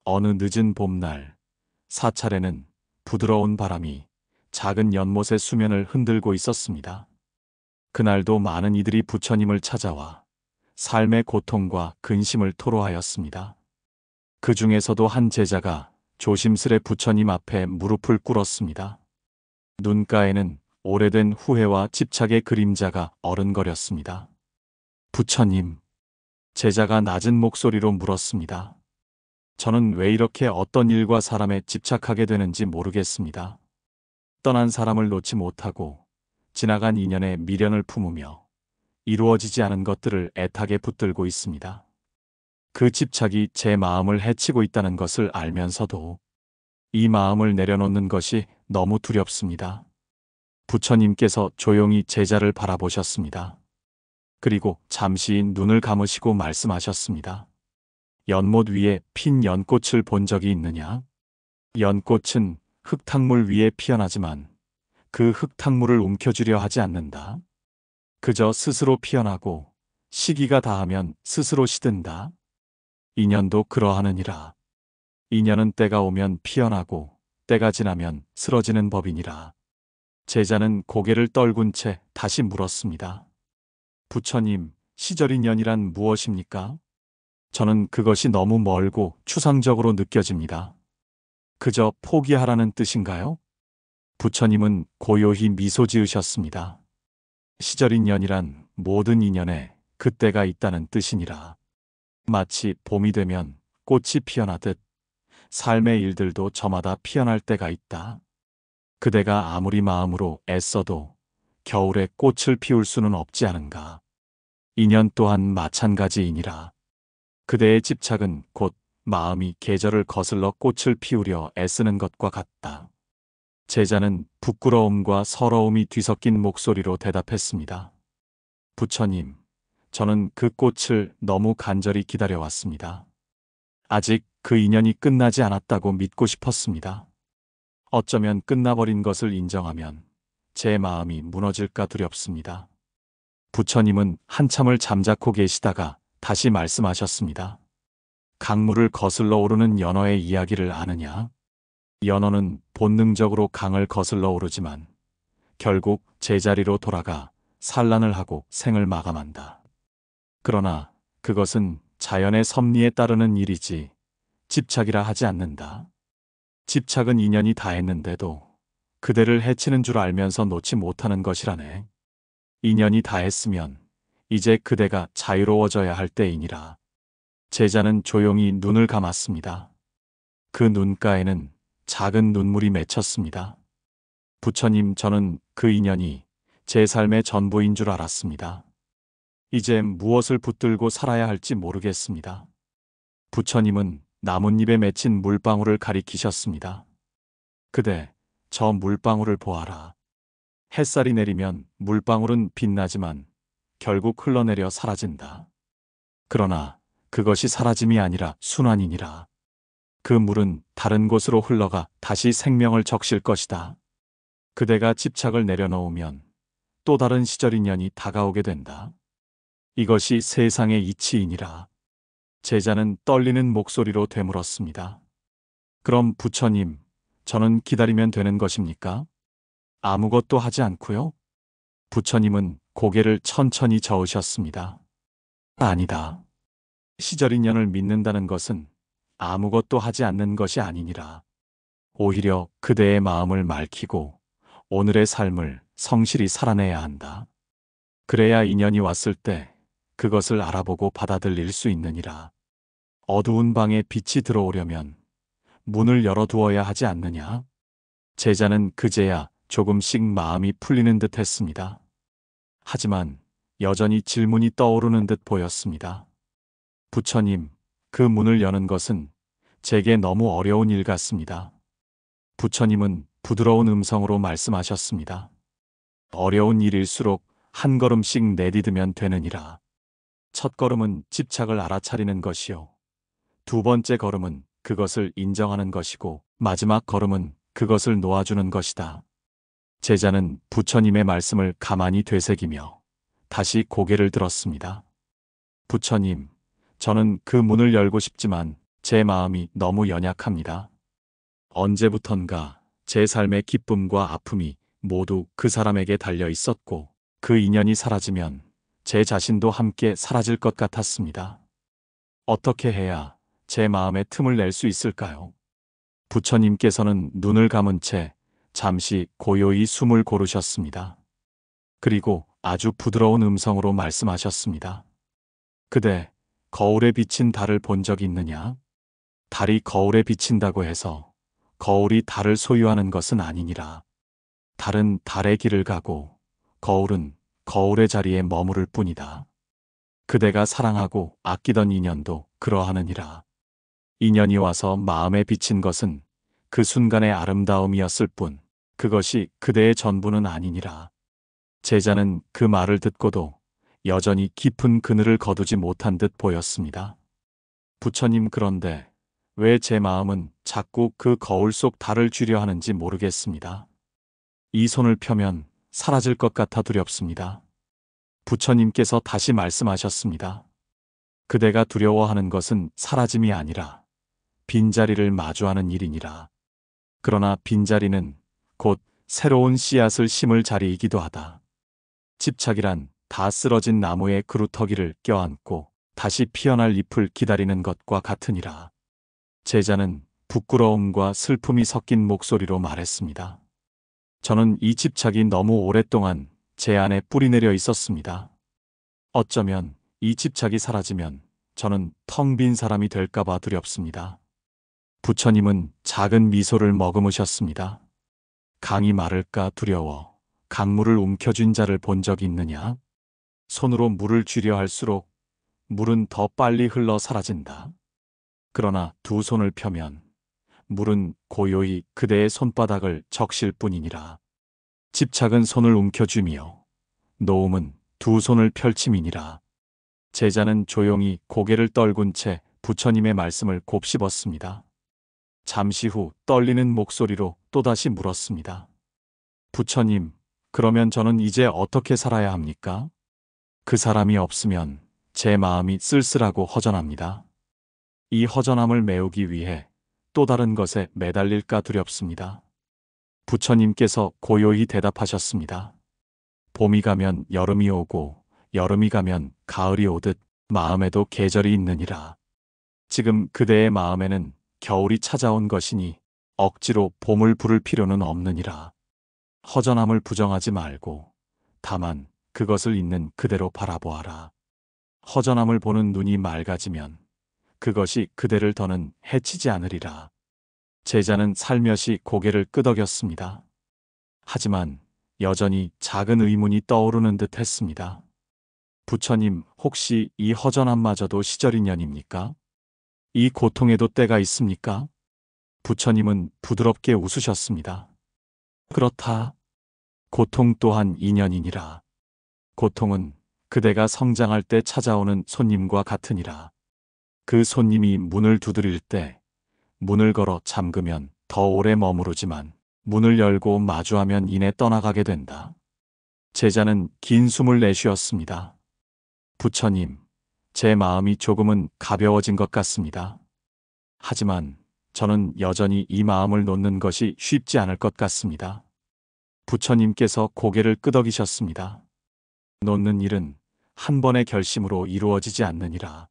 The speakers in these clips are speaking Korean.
어느 늦은 봄날, 사찰에는 부드러운 바람이 작은 연못의 수면을 흔들고 있었습니다. 그날도 많은 이들이 부처님을 찾아와 삶의 고통과 근심을 토로하였습니다. 그 중에서도 한 제자가 조심스레 부처님 앞에 무릎을 꿇었습니다. 눈가에는 오래된 후회와 집착의 그림자가 어른거렸습니다. 부처님, 제자가 낮은 목소리로 물었습니다. 저는 왜 이렇게 어떤 일과 사람에 집착하게 되는지 모르겠습니다. 떠난 사람을 놓지 못하고 지나간 인연에 미련을 품으며 이루어지지 않은 것들을 애타게 붙들고 있습니다. 그 집착이 제 마음을 해치고 있다는 것을 알면서도 이 마음을 내려놓는 것이 너무 두렵습니다. 부처님께서 조용히 제자를 바라보셨습니다. 그리고 잠시 눈을 감으시고 말씀하셨습니다. 연못 위에 핀 연꽃을 본 적이 있느냐? 연꽃은 흙탕물 위에 피어나지만 그 흙탕물을 움켜쥐려 하지 않는다. 그저 스스로 피어나고 시기가 다하면 스스로 시든다. 인연도 그러하느니라. 인연은 때가 오면 피어나고 때가 지나면 쓰러지는 법이니라. 제자는 고개를 떨군 채 다시 물었습니다. 부처님, 시절인연이란 무엇입니까? 저는 그것이 너무 멀고 추상적으로 느껴집니다. 그저 포기하라는 뜻인가요? 부처님은 고요히 미소 지으셨습니다. 시절인연이란 모든 인연에 그때가 있다는 뜻이니라. 마치 봄이 되면 꽃이 피어나듯 삶의 일들도 저마다 피어날 때가 있다. 그대가 아무리 마음으로 애써도 겨울에 꽃을 피울 수는 없지 않은가. 인연 또한 마찬가지이니라. 그대의 집착은 곧 마음이 계절을 거슬러 꽃을 피우려 애쓰는 것과 같다. 제자는 부끄러움과 서러움이 뒤섞인 목소리로 대답했습니다. 부처님, 저는 그 꽃을 너무 간절히 기다려왔습니다. 아직 그 인연이 끝나지 않았다고 믿고 싶었습니다. 어쩌면 끝나버린 것을 인정하면 제 마음이 무너질까 두렵습니다. 부처님은 한참을 잠자코 계시다가 다시 말씀하셨습니다. 강물을 거슬러 오르는 연어의 이야기를 아느냐? 연어는 본능적으로 강을 거슬러 오르지만 결국 제자리로 돌아가 산란을 하고 생을 마감한다. 그러나 그것은 자연의 섭리에 따르는 일이지 집착이라 하지 않는다. 집착은 인연이 다했는데도 그대를 해치는 줄 알면서 놓지 못하는 것이라네. 인연이 다했으면 이제 그대가 자유로워져야 할 때이니라. 제자는 조용히 눈을 감았습니다. 그 눈가에는 작은 눈물이 맺혔습니다. 부처님, 저는 그 인연이 제 삶의 전부인 줄 알았습니다. 이제 무엇을 붙들고 살아야 할지 모르겠습니다. 부처님은 나뭇잎에 맺힌 물방울을 가리키셨습니다. 그대, 저 물방울을 보아라. 햇살이 내리면 물방울은 빛나지만 결국 흘러내려 사라진다. 그러나 그것이 사라짐이 아니라 순환이니라. 그 물은 다른 곳으로 흘러가 다시 생명을 적실 것이다. 그대가 집착을 내려놓으면 또 다른 시절 인연이 다가오게 된다. 이것이 세상의 이치이니라. 제자는 떨리는 목소리로 되물었습니다. 그럼 부처님, 저는 기다리면 되는 것입니까? 아무것도 하지 않고요? 부처님은 고개를 천천히 저으셨습니다. 아니다. 시절 인연을 믿는다는 것은 아무것도 하지 않는 것이 아니니라. 오히려 그대의 마음을 맑히고 오늘의 삶을 성실히 살아내야 한다. 그래야 인연이 왔을 때 그것을 알아보고 받아들일 수 있느니라. 어두운 방에 빛이 들어오려면 문을 열어두어야 하지 않느냐? 제자는 그제야 조금씩 마음이 풀리는 듯 했습니다. 하지만 여전히 질문이 떠오르는 듯 보였습니다. 부처님, 그 문을 여는 것은 제게 너무 어려운 일 같습니다. 부처님은 부드러운 음성으로 말씀하셨습니다. 어려운 일일수록 한 걸음씩 내디디면 되느니라. 첫 걸음은 집착을 알아차리는 것이요. 두 번째 걸음은 그것을 인정하는 것이고 마지막 걸음은 그것을 놓아주는 것이다. 제자는 부처님의 말씀을 가만히 되새기며 다시 고개를 들었습니다. 부처님, 저는 그 문을 열고 싶지만 제 마음이 너무 연약합니다. 언제부턴가 제 삶의 기쁨과 아픔이 모두 그 사람에게 달려 있었고, 그 인연이 사라지면 제 자신도 함께 사라질 것 같았습니다. 어떻게 해야 제 마음에 틈을 낼 수 있을까요? 부처님께서는 눈을 감은 채 잠시 고요히 숨을 고르셨습니다. 그리고 아주 부드러운 음성으로 말씀하셨습니다. 그대, 거울에 비친 달을 본 적 있느냐? 달이 거울에 비친다고 해서 거울이 달을 소유하는 것은 아니니라. 달은 달의 길을 가고 거울은 거울의 자리에 머무를 뿐이다. 그대가 사랑하고 아끼던 인연도 그러하느니라. 인연이 와서 마음에 비친 것은 그 순간의 아름다움이었을 뿐, 그것이 그대의 전부는 아니니라. 제자는 그 말을 듣고도 여전히 깊은 그늘을 거두지 못한 듯 보였습니다. 부처님, 그런데 왜 제 마음은 자꾸 그 거울 속 달을 쥐려 하는지 모르겠습니다. 이 손을 펴면 사라질 것 같아 두렵습니다. 부처님께서 다시 말씀하셨습니다. 그대가 두려워하는 것은 사라짐이 아니라 빈자리를 마주하는 일이니라. 그러나 빈자리는 곧 새로운 씨앗을 심을 자리이기도 하다. 집착이란 다 쓰러진 나무에 그루터기를 껴안고 다시 피어날 잎을 기다리는 것과 같으니라. 제자는 부끄러움과 슬픔이 섞인 목소리로 말했습니다. 저는 이 집착이 너무 오랫동안 제 안에 뿌리내려 있었습니다. 어쩌면 이 집착이 사라지면 저는 텅 빈 사람이 될까봐 두렵습니다. 부처님은 작은 미소를 머금으셨습니다. 강이 마를까 두려워 강물을 움켜쥔 자를 본 적 있느냐? 손으로 물을 쥐려 할수록 물은 더 빨리 흘러 사라진다. 그러나 두 손을 펴면 물은 고요히 그대의 손바닥을 적실 뿐이니라. 집착은 손을 움켜쥐며 노움은 두 손을 펼침이니라. 제자는 조용히 고개를 떨군 채 부처님의 말씀을 곱씹었습니다. 잠시 후 떨리는 목소리로 또다시 물었습니다. 부처님, 그러면 저는 이제 어떻게 살아야 합니까? 그 사람이 없으면 제 마음이 쓸쓸하고 허전합니다. 이 허전함을 메우기 위해 또 다른 것에 매달릴까 두렵습니다. 부처님께서 고요히 대답하셨습니다. 봄이 가면 여름이 오고 여름이 가면 가을이 오듯 마음에도 계절이 있느니라. 지금 그대의 마음에는 겨울이 찾아온 것이니 억지로 봄을 부를 필요는 없느니라. 허전함을 부정하지 말고 다만 그것을 있는 그대로 바라보아라. 허전함을 보는 눈이 맑아지면 그것이 그대를 더는 해치지 않으리라. 제자는 살며시 고개를 끄덕였습니다. 하지만 여전히 작은 의문이 떠오르는 듯 했습니다. 부처님, 혹시 이 허전함마저도 시절인연입니까? 이 고통에도 때가 있습니까? 부처님은 부드럽게 웃으셨습니다. 그렇다. 고통 또한 인연이니라. 고통은 그대가 성장할 때 찾아오는 손님과 같으니라. 그 손님이 문을 두드릴 때 문을 걸어 잠그면 더 오래 머무르지만 문을 열고 마주하면 이내 떠나가게 된다. 제자는 긴 숨을 내쉬었습니다. 부처님, 제 마음이 조금은 가벼워진 것 같습니다. 하지만 저는 여전히 이 마음을 놓는 것이 쉽지 않을 것 같습니다. 부처님께서 고개를 끄덕이셨습니다. 놓는 일은 한 번의 결심으로 이루어지지 않느니라.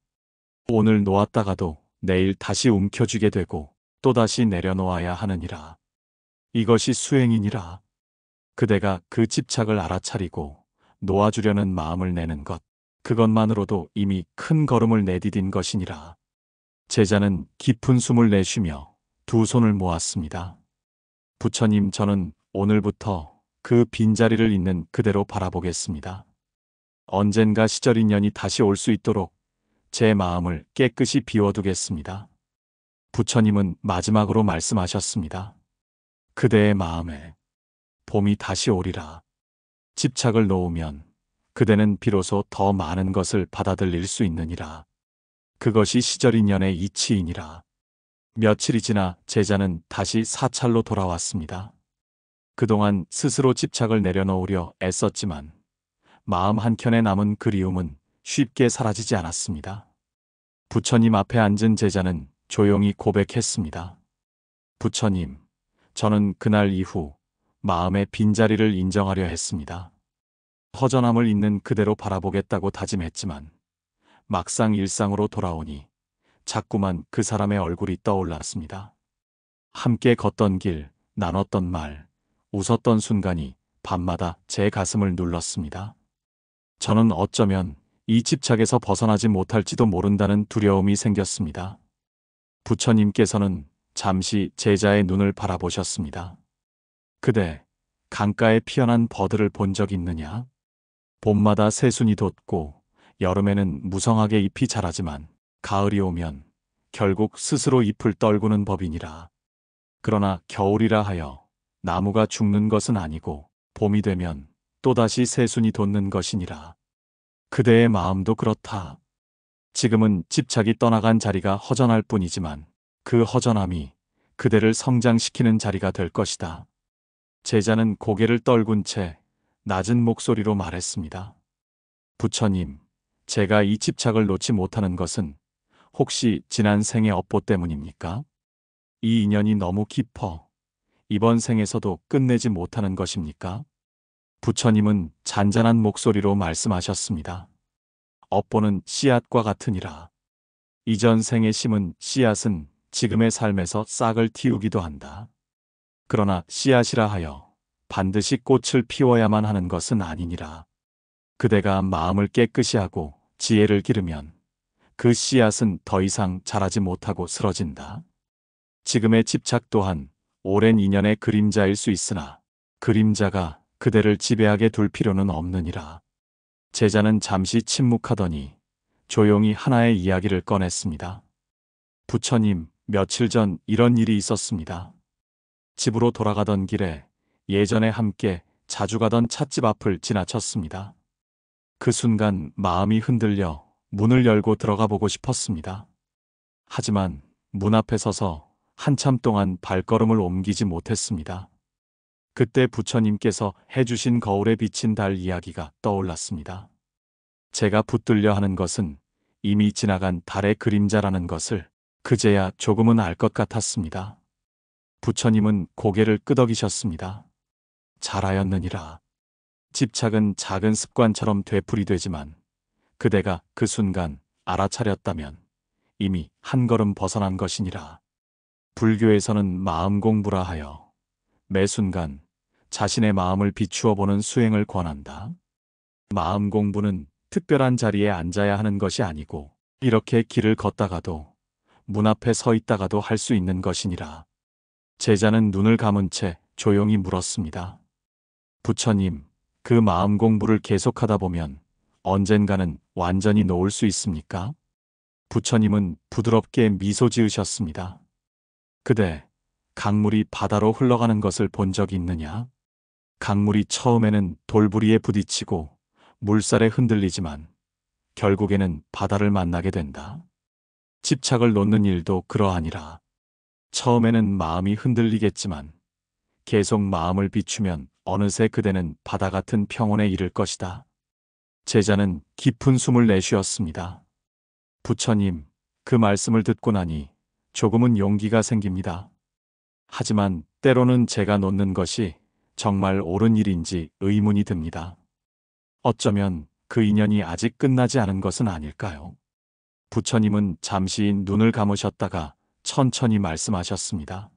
오늘 놓았다가도 내일 다시 움켜쥐게 되고 또다시 내려놓아야 하느니라. 이것이 수행이니라. 그대가 그 집착을 알아차리고 놓아주려는 마음을 내는 것, 그것만으로도 이미 큰 걸음을 내디딘 것이니라. 제자는 깊은 숨을 내쉬며 두 손을 모았습니다. 부처님, 저는 오늘부터 그 빈자리를 있는 그대로 바라보겠습니다. 언젠가 시절인연이 다시 올 수 있도록 제 마음을 깨끗이 비워두겠습니다. 부처님은 마지막으로 말씀하셨습니다. 그대의 마음에 봄이 다시 오리라. 집착을 놓으면 그대는 비로소 더 많은 것을 받아들일 수 있느니라. 그것이 시절인연의 이치이니라. 며칠이 지나 제자는 다시 사찰로 돌아왔습니다. 그동안 스스로 집착을 내려놓으려 애썼지만 마음 한켠에 남은 그리움은 쉽게 사라지지 않았습니다. 부처님 앞에 앉은 제자는 조용히 고백했습니다. 부처님, 저는 그날 이후 마음의 빈자리를 인정하려 했습니다. 허전함을 있는 그대로 바라보겠다고 다짐했지만 막상 일상으로 돌아오니 자꾸만 그 사람의 얼굴이 떠올랐습니다. 함께 걷던 길, 나눴던 말, 웃었던 순간이 밤마다 제 가슴을 눌렀습니다. 저는 어쩌면 이 집착에서 벗어나지 못할지도 모른다는 두려움이 생겼습니다. 부처님께서는 잠시 제자의 눈을 바라보셨습니다. 그대, 강가에 피어난 버드를 본 적 있느냐? 봄마다 새순이 돋고 여름에는 무성하게 잎이 자라지만 가을이 오면 결국 스스로 잎을 떨구는 법이니라. 그러나 겨울이라 하여 나무가 죽는 것은 아니고 봄이 되면 또다시 새순이 돋는 것이니라. 그대의 마음도 그렇다. 지금은 집착이 떠나간 자리가 허전할 뿐이지만 그 허전함이 그대를 성장시키는 자리가 될 것이다. 제자는 고개를 떨군 채 낮은 목소리로 말했습니다. 부처님, 제가 이 집착을 놓지 못하는 것은 혹시 지난 생의 업보 때문입니까? 이 인연이 너무 깊어 이번 생에서도 끝내지 못하는 것입니까? 부처님은 잔잔한 목소리로 말씀하셨습니다. 업보는 씨앗과 같으니라. 이전 생에 심은 씨앗은 지금의 삶에서 싹을 틔우기도 한다. 그러나 씨앗이라 하여 반드시 꽃을 피워야만 하는 것은 아니니라. 그대가 마음을 깨끗이 하고 지혜를 기르면 그 씨앗은 더 이상 자라지 못하고 쓰러진다. 지금의 집착 또한 오랜 인연의 그림자일 수 있으나 그림자가 그대를 지배하게 둘 필요는 없느니라. 제자는 잠시 침묵하더니 조용히 하나의 이야기를 꺼냈습니다. 부처님, 며칠 전 이런 일이 있었습니다. 집으로 돌아가던 길에 예전에 함께 자주 가던 찻집 앞을 지나쳤습니다. 그 순간 마음이 흔들려 문을 열고 들어가 보고 싶었습니다. 하지만 문 앞에 서서 한참 동안 발걸음을 옮기지 못했습니다. 그때 부처님께서 해주신 거울에 비친 달 이야기가 떠올랐습니다. 제가 붙들려 하는 것은 이미 지나간 달의 그림자라는 것을 그제야 조금은 알 것 같았습니다. 부처님은 고개를 끄덕이셨습니다. 잘하였느니라. 집착은 작은 습관처럼 되풀이되지만 그대가 그 순간 알아차렸다면 이미 한 걸음 벗어난 것이니라. 불교에서는 마음 공부라 하여 매 순간 자신의 마음을 비추어 보는 수행을 권한다. 마음 공부는 특별한 자리에 앉아야 하는 것이 아니고 이렇게 길을 걷다가도 문 앞에 서 있다가도 할 수 있는 것이니라. 제자는 눈을 감은 채 조용히 물었습니다. 부처님, 그 마음 공부를 계속하다 보면 언젠가는 완전히 놓을 수 있습니까? 부처님은 부드럽게 미소 지으셨습니다. 그대, 강물이 바다로 흘러가는 것을 본 적 있느냐? 강물이 처음에는 돌부리에 부딪히고 물살에 흔들리지만 결국에는 바다를 만나게 된다. 집착을 놓는 일도 그러하니라. 처음에는 마음이 흔들리겠지만 계속 마음을 비추면 어느새 그대는 바다 같은 평온에 이를 것이다. 제자는 깊은 숨을 내쉬었습니다. 부처님, 그 말씀을 듣고 나니 조금은 용기가 생깁니다. 하지만 때로는 제가 놓는 것이 정말 옳은 일인지 의문이 듭니다. 어쩌면 그 인연이 아직 끝나지 않은 것은 아닐까요? 부처님은 잠시 눈을 감으셨다가 천천히 말씀하셨습니다.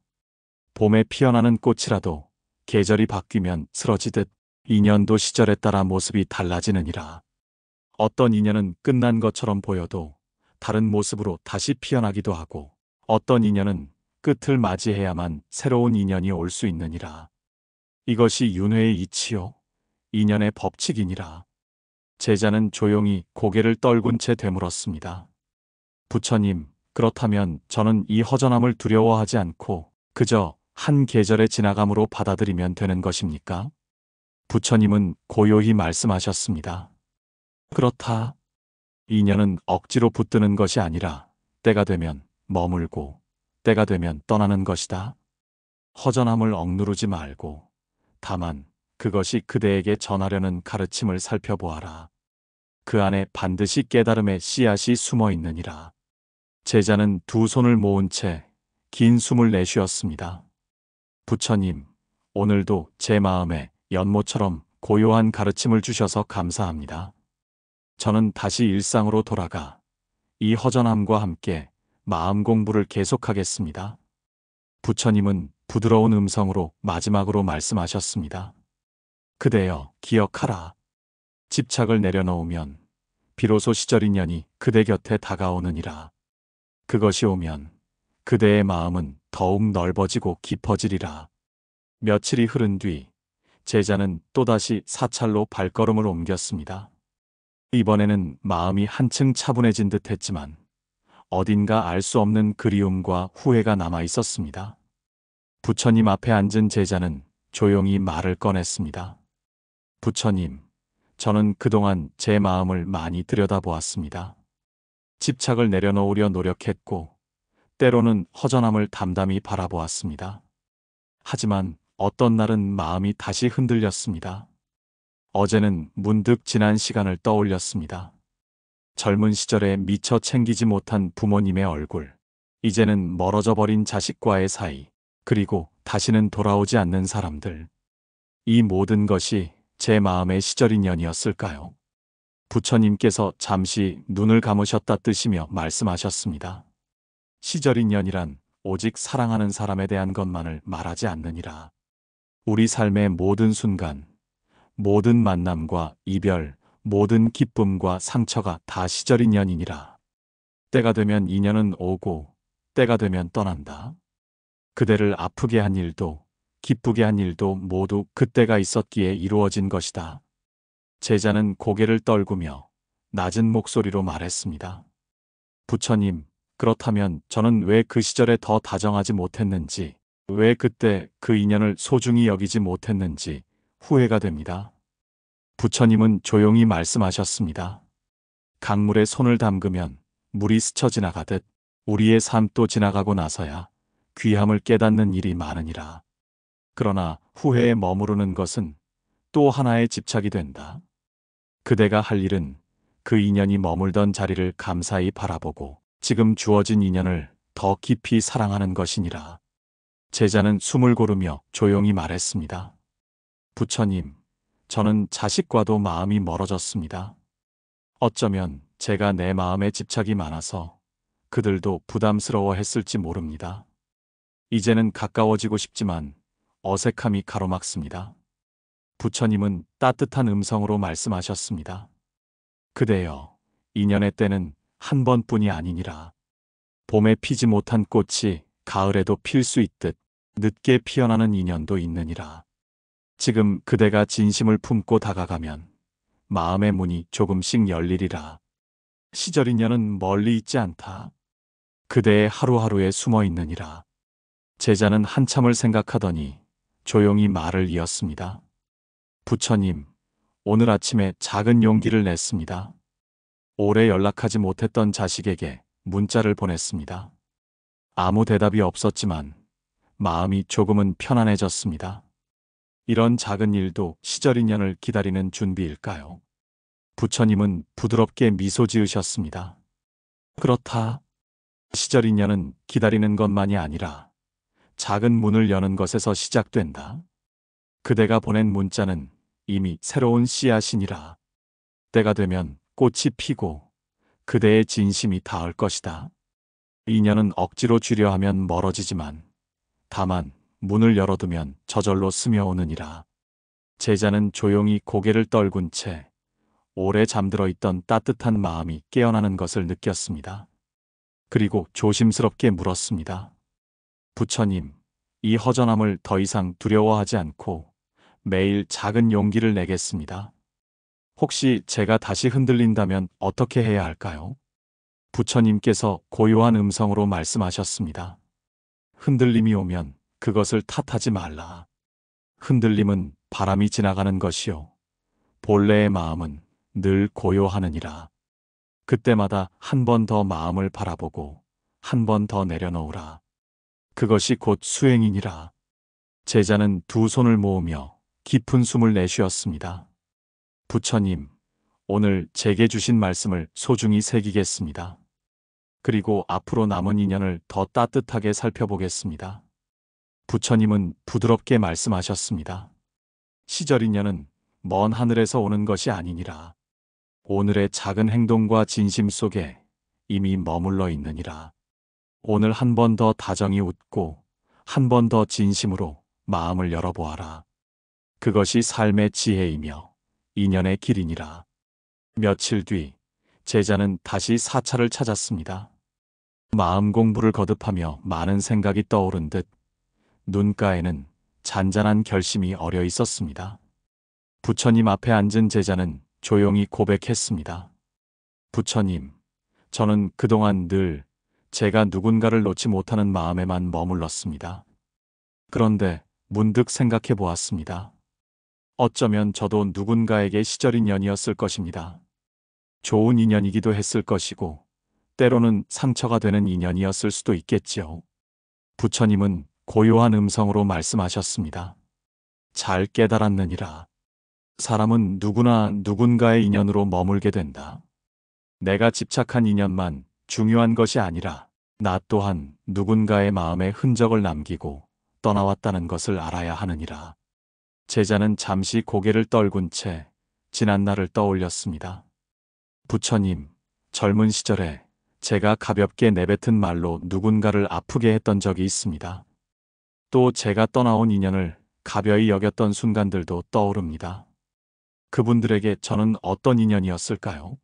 봄에 피어나는 꽃이라도 계절이 바뀌면 쓰러지듯 인연도 시절에 따라 모습이 달라지느니라. 어떤 인연은 끝난 것처럼 보여도 다른 모습으로 다시 피어나기도 하고 어떤 인연은 끝을 맞이해야만 새로운 인연이 올 수 있느니라. 이것이 윤회의 이치요 인연의 법칙이니라. 제자는 조용히 고개를 떨군 채 되물었습니다. 부처님, 그렇다면 저는 이 허전함을 두려워하지 않고 그저 한 계절의 지나감으로 받아들이면 되는 것입니까? 부처님은 고요히 말씀하셨습니다. 그렇다. 인연은 억지로 붙드는 것이 아니라 때가 되면 머물고 때가 되면 떠나는 것이다. 허전함을 억누르지 말고 다만 그것이 그대에게 전하려는 가르침을 살펴보아라. 그 안에 반드시 깨달음의 씨앗이 숨어 있느니라. 제자는 두 손을 모은 채 긴 숨을 내쉬었습니다. 부처님, 오늘도 제 마음에 연못처럼 고요한 가르침을 주셔서 감사합니다. 저는 다시 일상으로 돌아가 이 허전함과 함께 마음 공부를 계속하겠습니다. 부처님은 부드러운 음성으로 마지막으로 말씀하셨습니다. 그대여, 기억하라. 집착을 내려놓으면 비로소 시절 인연이 그대 곁에 다가오느니라. 그것이 오면 그대의 마음은 더욱 넓어지고 깊어지리라. 며칠이 흐른 뒤 제자는 또다시 사찰로 발걸음을 옮겼습니다. 이번에는 마음이 한층 차분해진 듯 했지만 어딘가 알 수 없는 그리움과 후회가 남아 있었습니다. 부처님 앞에 앉은 제자는 조용히 말을 꺼냈습니다. 부처님, 저는 그동안 제 마음을 많이 들여다보았습니다. 집착을 내려놓으려 노력했고 때로는 허전함을 담담히 바라보았습니다. 하지만 어떤 날은 마음이 다시 흔들렸습니다. 어제는 문득 지난 시간을 떠올렸습니다. 젊은 시절에 미처 챙기지 못한 부모님의 얼굴, 이제는 멀어져 버린 자식과의 사이, 그리고 다시는 돌아오지 않는 사람들. 이 모든 것이 제 마음의 시절 인연이었을까요? 부처님께서 잠시 눈을 감으셨다 뜨시며 말씀하셨습니다. 시절 인연이란 오직 사랑하는 사람에 대한 것만을 말하지 않느니라. 우리 삶의 모든 순간, 모든 만남과 이별, 모든 기쁨과 상처가 다 시절 인연이니라. 때가 되면 인연은 오고 때가 되면 떠난다. 그대를 아프게 한 일도 기쁘게 한 일도 모두 그때가 있었기에 이루어진 것이다. 제자는 고개를 떨구며 낮은 목소리로 말했습니다. 부처님, 그렇다면 저는 왜 그 시절에 더 다정하지 못했는지, 왜 그때 그 인연을 소중히 여기지 못했는지 후회가 됩니다. 부처님은 조용히 말씀하셨습니다. 강물에 손을 담그면 물이 스쳐 지나가듯 우리의 삶도 지나가고 나서야 귀함을 깨닫는 일이 많으니라. 그러나 후회에 머무르는 것은 또 하나의 집착이 된다. 그대가 할 일은 그 인연이 머물던 자리를 감사히 바라보고 지금 주어진 인연을 더 깊이 사랑하는 것이니라. 제자는 숨을 고르며 조용히 말했습니다. 부처님, 저는 자식과도 마음이 멀어졌습니다. 어쩌면 제가 내 마음에 집착이 많아서 그들도 부담스러워했을지 모릅니다. 이제는 가까워지고 싶지만 어색함이 가로막습니다. 부처님은 따뜻한 음성으로 말씀하셨습니다. 그대여, 인연의 때는 한 번뿐이 아니니라. 봄에 피지 못한 꽃이 가을에도 필 수 있듯 늦게 피어나는 인연도 있느니라. 지금 그대가 진심을 품고 다가가면 마음의 문이 조금씩 열리리라. 시절 인연은 멀리 있지 않다. 그대의 하루하루에 숨어 있느니라. 제자는 한참을 생각하더니 조용히 말을 이었습니다. 부처님, 오늘 아침에 작은 용기를 냈습니다. 오래 연락하지 못했던 자식에게 문자를 보냈습니다. 아무 대답이 없었지만 마음이 조금은 편안해졌습니다. 이런 작은 일도 시절 인연을 기다리는 준비일까요? 부처님은 부드럽게 미소 지으셨습니다. 그렇다. 시절 인연은 기다리는 것만이 아니라 작은 문을 여는 것에서 시작된다. 그대가 보낸 문자는 이미 새로운 씨앗이니라. 때가 되면 꽃이 피고 그대의 진심이 닿을 것이다. 인연은 억지로 주려 하면 멀어지지만 다만 문을 열어두면 저절로 스며오느니라. 제자는 조용히 고개를 떨군 채 오래 잠들어 있던 따뜻한 마음이 깨어나는 것을 느꼈습니다. 그리고 조심스럽게 물었습니다. 부처님, 이 허전함을 더 이상 두려워하지 않고 매일 작은 용기를 내겠습니다. 혹시 제가 다시 흔들린다면 어떻게 해야 할까요? 부처님께서 고요한 음성으로 말씀하셨습니다. 흔들림이 오면 그것을 탓하지 말라. 흔들림은 바람이 지나가는 것이요. 본래의 마음은 늘 고요하느니라. 그때마다 한 번 더 마음을 바라보고 한 번 더 내려놓으라. 그것이 곧 수행이니라. 제자는 두 손을 모으며 깊은 숨을 내쉬었습니다. 부처님, 오늘 제게 주신 말씀을 소중히 새기겠습니다. 그리고 앞으로 남은 인연을 더 따뜻하게 살펴보겠습니다. 부처님은 부드럽게 말씀하셨습니다. 시절 인연은 먼 하늘에서 오는 것이 아니니라. 오늘의 작은 행동과 진심 속에 이미 머물러 있느니라. 오늘 한 번 더 다정히 웃고 한 번 더 진심으로 마음을 열어보아라. 그것이 삶의 지혜이며 인연의 길이니라. 며칠 뒤 제자는 다시 사찰을 찾았습니다. 마음 공부를 거듭하며 많은 생각이 떠오른 듯 눈가에는 잔잔한 결심이 어려 있었습니다. 부처님 앞에 앉은 제자는 조용히 고백했습니다. 부처님, 저는 그동안 늘 제가 누군가를 놓지 못하는 마음에만 머물렀습니다. 그런데 문득 생각해 보았습니다. 어쩌면 저도 누군가에게 시절 인연이었을 것입니다. 좋은 인연이기도 했을 것이고 때로는 상처가 되는 인연이었을 수도 있겠지요. 부처님은 고요한 음성으로 말씀하셨습니다. 잘 깨달았느니라. 사람은 누구나 누군가의 인연으로 머물게 된다. 내가 집착한 인연만 중요한 것이 아니라 나 또한 누군가의 마음에 흔적을 남기고 떠나왔다는 것을 알아야 하느니라. 제자는 잠시 고개를 떨군 채 지난 날을 떠올렸습니다. 부처님, 젊은 시절에 제가 가볍게 내뱉은 말로 누군가를 아프게 했던 적이 있습니다. 또 제가 떠나온 인연을 가벼이 여겼던 순간들도 떠오릅니다. 그분들에게 저는 어떤 인연이었을까요?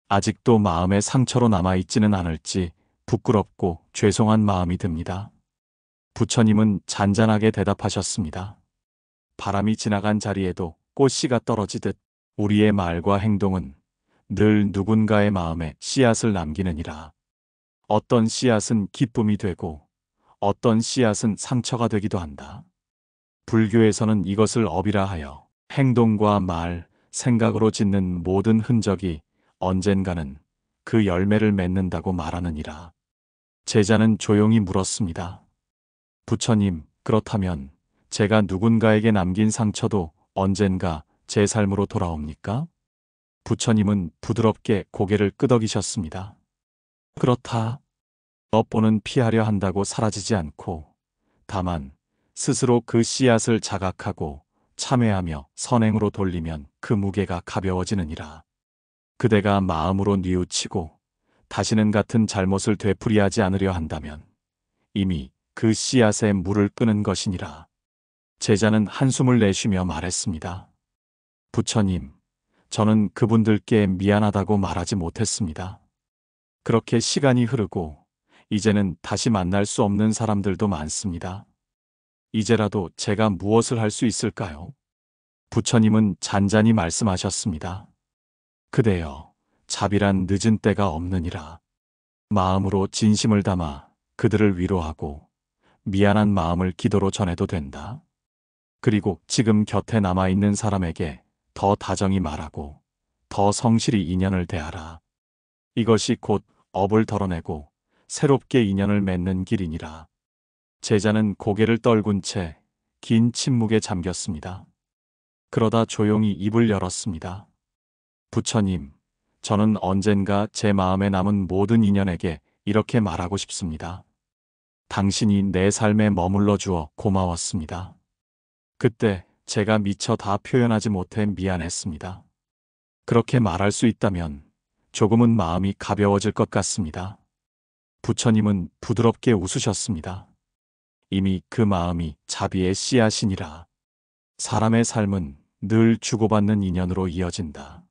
아직도 마음의 상처로 남아있지는 않을지 부끄럽고 죄송한 마음이 듭니다. 부처님은 잔잔하게 대답하셨습니다. 바람이 지나간 자리에도 꽃씨가 떨어지듯 우리의 말과 행동은 늘 누군가의 마음에 씨앗을 남기느니라. 어떤 씨앗은 기쁨이 되고 어떤 씨앗은 상처가 되기도 한다. 불교에서는 이것을 업이라 하여 행동과 말, 생각으로 짓는 모든 흔적이 언젠가는 그 열매를 맺는다고 말하느니라. 제자는 조용히 물었습니다. 부처님, 그렇다면 제가 누군가에게 남긴 상처도 언젠가 제 삶으로 돌아옵니까? 부처님은 부드럽게 고개를 끄덕이셨습니다. 그렇다. 업보는 피하려 한다고 사라지지 않고 다만 스스로 그 씨앗을 자각하고 참회하며 선행으로 돌리면 그 무게가 가벼워지느니라. 그대가 마음으로 뉘우치고 다시는 같은 잘못을 되풀이하지 않으려 한다면 이미 그 씨앗에 물을 끄는 것이니라. 제자는 한숨을 내쉬며 말했습니다. 부처님, 저는 그분들께 미안하다고 말하지 못했습니다. 그렇게 시간이 흐르고 이제는 다시 만날 수 없는 사람들도 많습니다. 이제라도 제가 무엇을 할 수 있을까요? 부처님은 잔잔히 말씀하셨습니다. 그대여, 자비란 늦은 때가 없느니라. 마음으로 진심을 담아 그들을 위로하고 미안한 마음을 기도로 전해도 된다. 그리고 지금 곁에 남아있는 사람에게 더 다정히 말하고 더 성실히 인연을 대하라. 이것이 곧 업을 덜어내고 새롭게 인연을 맺는 길이니라. 제자는 고개를 떨군 채 긴 침묵에 잠겼습니다. 그러다 조용히 입을 열었습니다. 부처님, 저는 언젠가 제 마음에 남은 모든 인연에게 이렇게 말하고 싶습니다. 당신이 내 삶에 머물러 주어 고마웠습니다. 그때 제가 미처 다 표현하지 못해 미안했습니다. 그렇게 말할 수 있다면 조금은 마음이 가벼워질 것 같습니다. 부처님은 부드럽게 웃으셨습니다. 이미 그 마음이 자비의 씨앗이니라. 사람의 삶은 늘 주고받는 인연으로 이어진다.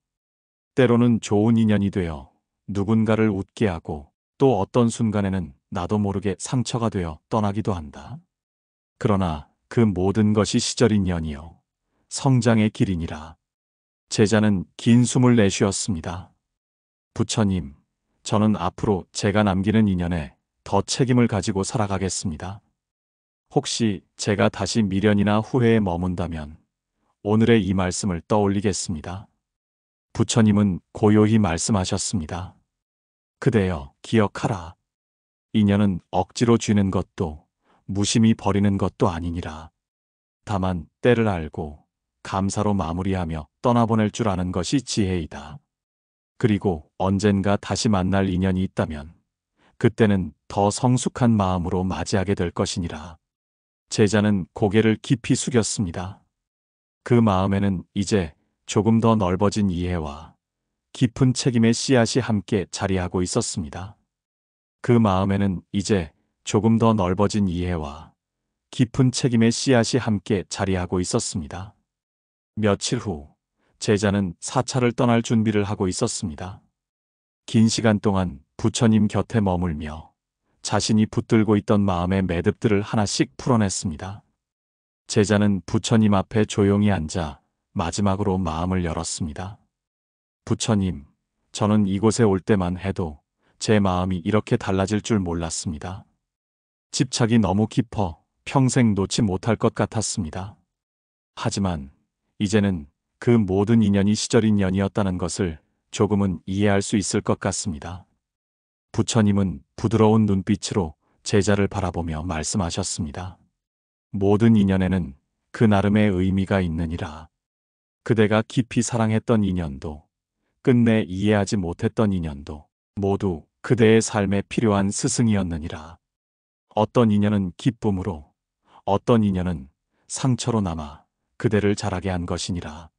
때로는 좋은 인연이 되어 누군가를 웃게 하고 또 어떤 순간에는 나도 모르게 상처가 되어 떠나기도 한다. 그러나 그 모든 것이 시절 인연이요 성장의 길이니라. 제자는 긴 숨을 내쉬었습니다. 부처님, 저는 앞으로 제가 남기는 인연에 더 책임을 가지고 살아가겠습니다. 혹시 제가 다시 미련이나 후회에 머문다면 오늘의 이 말씀을 떠올리겠습니다. 부처님은 고요히 말씀하셨습니다. 그대여, 기억하라. 인연은 억지로 쥐는 것도 무심히 버리는 것도 아니니라. 다만 때를 알고 감사로 마무리하며 떠나보낼 줄 아는 것이 지혜이다. 그리고 언젠가 다시 만날 인연이 있다면 그때는 더 성숙한 마음으로 맞이하게 될 것이니라. 제자는 고개를 깊이 숙였습니다. 그 마음에는 이제 조금 더 넓어진 이해와 깊은 책임의 씨앗이 함께 자리하고 있었습니다. 그 마음에는 이제 조금 더 넓어진 이해와 깊은 책임의 씨앗이 함께 자리하고 있었습니다. 며칠 후 제자는 사찰을 떠날 준비를 하고 있었습니다. 긴 시간 동안 부처님 곁에 머물며 자신이 붙들고 있던 마음의 매듭들을 하나씩 풀어냈습니다. 제자는 부처님 앞에 조용히 앉아 마지막으로 마음을 열었습니다. 부처님, 저는 이곳에 올 때만 해도 제 마음이 이렇게 달라질 줄 몰랐습니다. 집착이 너무 깊어 평생 놓지 못할 것 같았습니다. 하지만 이제는 그 모든 인연이 시절 인연이었다는 것을 조금은 이해할 수 있을 것 같습니다. 부처님은 부드러운 눈빛으로 제자를 바라보며 말씀하셨습니다. 모든 인연에는 그 나름의 의미가 있느니라. 그대가 깊이 사랑했던 인연도, 끝내 이해하지 못했던 인연도 모두 그대의 삶에 필요한 스승이었느니라. 어떤 인연은 기쁨으로, 어떤 인연은 상처로 남아 그대를 자라게 한 것이니라.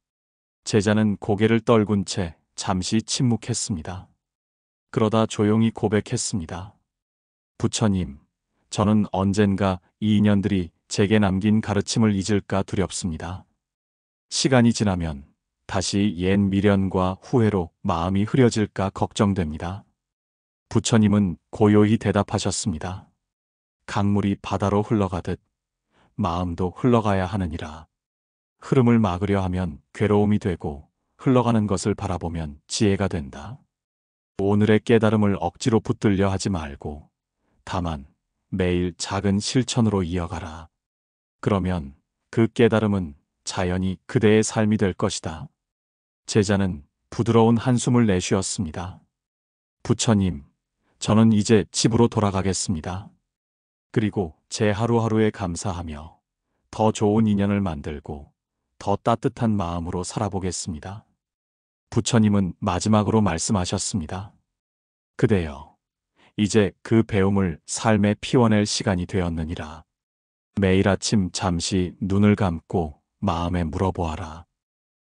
제자는 고개를 떨군 채 잠시 침묵했습니다. 그러다 조용히 고백했습니다. 부처님, 저는 언젠가 이 인연들이 제게 남긴 가르침을 잊을까 두렵습니다. 시간이 지나면 다시 옛 미련과 후회로 마음이 흐려질까 걱정됩니다. 부처님은 고요히 대답하셨습니다. 강물이 바다로 흘러가듯 마음도 흘러가야 하느니라. 흐름을 막으려 하면 괴로움이 되고 흘러가는 것을 바라보면 지혜가 된다. 오늘의 깨달음을 억지로 붙들려 하지 말고 다만 매일 작은 실천으로 이어가라. 그러면 그 깨달음은 자연히 그대의 삶이 될 것이다. 제자는 부드러운 한숨을 내쉬었습니다. 부처님, 저는 이제 집으로 돌아가겠습니다. 그리고 제 하루하루에 감사하며 더 좋은 인연을 만들고 더 따뜻한 마음으로 살아보겠습니다. 부처님은 마지막으로 말씀하셨습니다. 그대여, 이제 그 배움을 삶에 피워낼 시간이 되었느니라. 매일 아침 잠시 눈을 감고 마음에 물어보아라.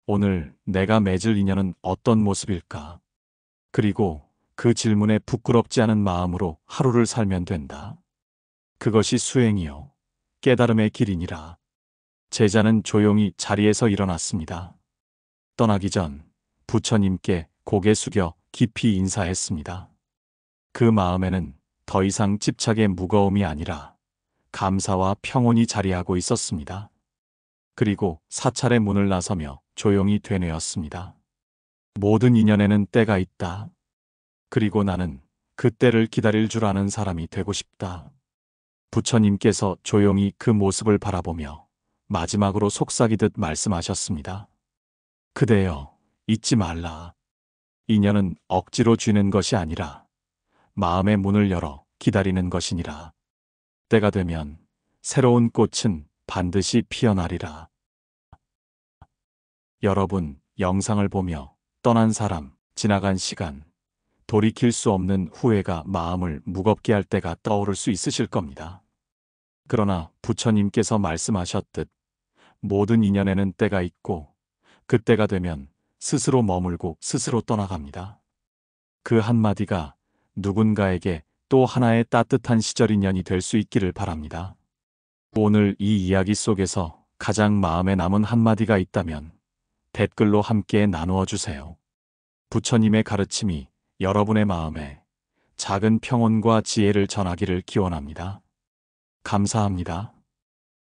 오늘 내가 맺을 인연은 어떤 모습일까? 그리고 그 질문에 부끄럽지 않은 마음으로 하루를 살면 된다. 그것이 수행이요, 깨달음의 길이니라. 제자는 조용히 자리에서 일어났습니다. 떠나기 전 부처님께 고개 숙여 깊이 인사했습니다. 그 마음에는 더 이상 집착의 무거움이 아니라 감사와 평온이 자리하고 있었습니다. 그리고 사찰의 문을 나서며 조용히 되뇌었습니다. 모든 인연에는 때가 있다. 그리고 나는 그 때를 기다릴 줄 아는 사람이 되고 싶다. 부처님께서 조용히 그 모습을 바라보며 마지막으로 속삭이듯 말씀하셨습니다. 그대여, 잊지 말라. 인연은 억지로 쥐는 것이 아니라 마음의 문을 열어 기다리는 것이니라. 때가 되면 새로운 꽃은 반드시 피어나리라. 여러분, 영상을 보며 떠난 사람, 지나간 시간, 돌이킬 수 없는 후회가 마음을 무겁게 할 때가 떠오를 수 있으실 겁니다. 그러나 부처님께서 말씀하셨듯 모든 인연에는 때가 있고 그 때가 되면 스스로 머물고 스스로 떠나갑니다. 그 한마디가 누군가에게 또 하나의 따뜻한 시절 인연이 될 수 있기를 바랍니다. 오늘 이 이야기 속에서 가장 마음에 남은 한마디가 있다면 댓글로 함께 나누어 주세요. 부처님의 가르침이 여러분의 마음에 작은 평온과 지혜를 전하기를 기원합니다. 감사합니다.